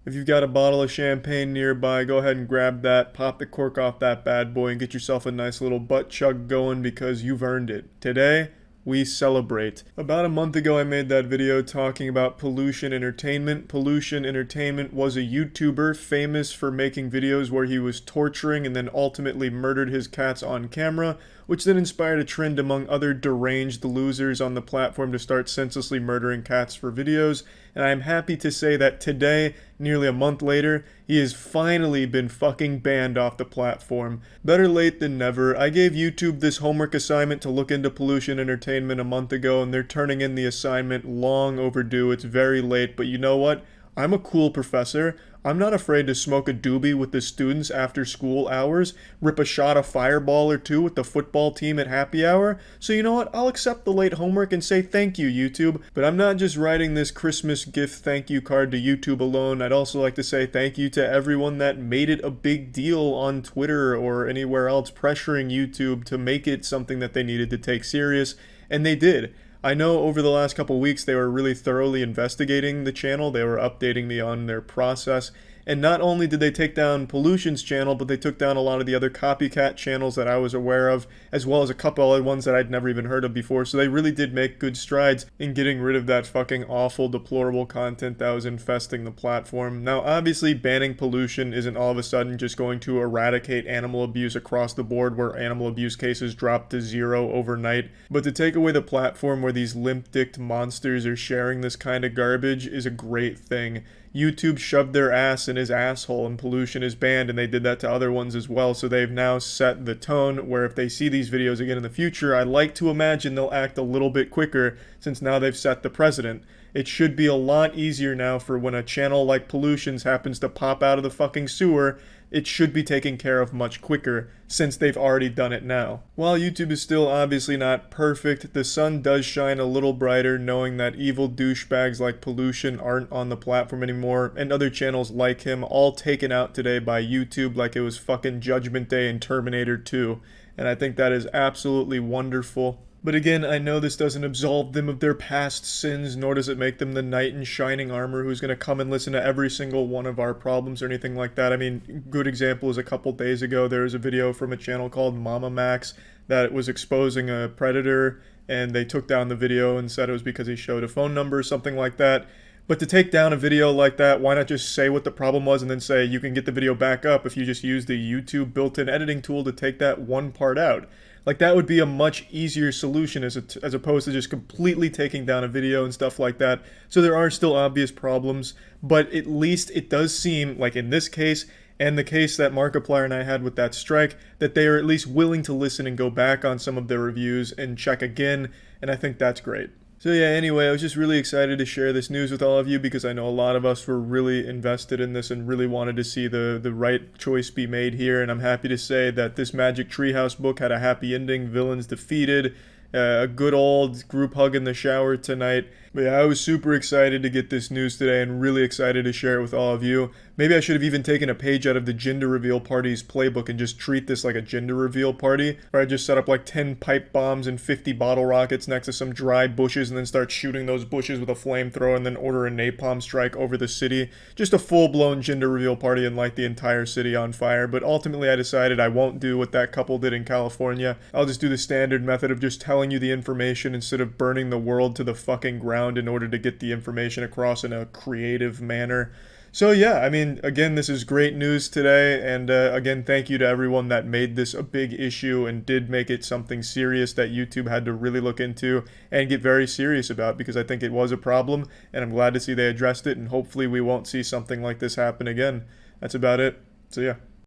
If you've got a bottle of champagne nearby, go ahead and grab that, pop the cork off that bad boy, and get yourself a nice little butt chug going because you've earned it. Today, we celebrate. About a month ago, I made that video talking about Pollution Entertainment. Pollution Entertainment was a YouTuber famous for making videos where he was torturing and then ultimately murdered his cats on camera, which then inspired a trend among other deranged losers on the platform to start senselessly murdering cats for videos. And I'm happy to say that today, nearly a month later, he has finally been fucking banned off the platform. Better late than never. I gave YouTube this homework assignment to look into Pollution Entertainment a month ago, and they're turning in the assignment long overdue. It's very late, but you know what? I'm a cool professor. I'm not afraid to smoke a doobie with the students after school hours, rip a shot of Fireball or two with the football team at happy hour. So you know what? I'll accept the late homework and say thank you, YouTube. But I'm not just writing this Christmas gift thank you card to YouTube alone. I'd also like to say thank you to everyone that made it a big deal on Twitter or anywhere else, pressuring YouTube to make it something that they needed to take serious. And they did. I know over the last couple weeks they were really thoroughly investigating the channel. They were updating me on their process. And not only did they take down Pollution's channel, but they took down a lot of the other copycat channels that I was aware of, as well as a couple other ones that I'd never even heard of before. So they really did make good strides in getting rid of that fucking awful, deplorable content that was infesting the platform. Now, obviously, banning Pollution isn't all of a sudden just going to eradicate animal abuse across the board, where animal abuse cases drop to zero overnight. But to take away the platform where these limp-dicked monsters are sharing this kind of garbage is a great thing. YouTube shoved their ass in his asshole and Pollution is banned, and they did that to other ones as well. So they've now set the tone where if they see these videos again in the future, I like to imagine they'll act a little bit quicker since now they've set the precedent. It should be a lot easier now for when a channel like Pollution's happens to pop out of the fucking sewer. It should be taken care of much quicker since they've already done it now. While YouTube is still obviously not perfect, the sun does shine a little brighter knowing that evil douchebags like Pollution aren't on the platform anymore, and other channels like him all taken out today by YouTube like it was fucking Judgment Day and Terminator 2. And I think that is absolutely wonderful. But again, I know this doesn't absolve them of their past sins, nor does it make them the knight in shining armor who's going to come and listen to every single one of our problems or anything like that. I mean, good example is a couple days ago, there was a video from a channel called Mama Max that was exposing a predator, and they took down the video and said it was because he showed a phone number or something like that. But to take down a video like that, why not just say what the problem was and then say you can get the video back up if you just use the YouTube built-in editing tool to take that one part out? Like, that would be a much easier solution as opposed to just completely taking down a video and stuff like that. So there are still obvious problems, but at least it does seem like in this case, and the case that Markiplier and I had with that strike, that they are at least willing to listen and go back on some of their reviews and check again, and I think that's great. So yeah, anyway, I was just really excited to share this news with all of you because I know a lot of us were really invested in this and really wanted to see the right choice be made here, and I'm happy to say that this Magic Treehouse book had a happy ending, villains defeated, a good old group hug in the shower tonight. But yeah, I was super excited to get this news today and really excited to share it with all of you. Maybe I should have even taken a page out of the gender reveal party's playbook and just treat this like a gender reveal party, where I just set up like 10 pipe bombs and 50 bottle rockets next to some dry bushes and then start shooting those bushes with a flamethrower and then order a napalm strike over the city. Just a full-blown gender reveal party and light the entire city on fire. But ultimately I decided I won't do what that couple did in California. I'll just do the standard method of just telling you the information instead of burning the world to the fucking ground in order to get the information across in a creative manner. So yeah, I mean, again, this is great news today, and again, thank you to everyone that made this a big issue and did make it something serious that YouTube had to really look into and get very serious about, because I think it was a problem, and I'm glad to see they addressed it, and hopefully we won't see something like this happen again. That's about it. So yeah.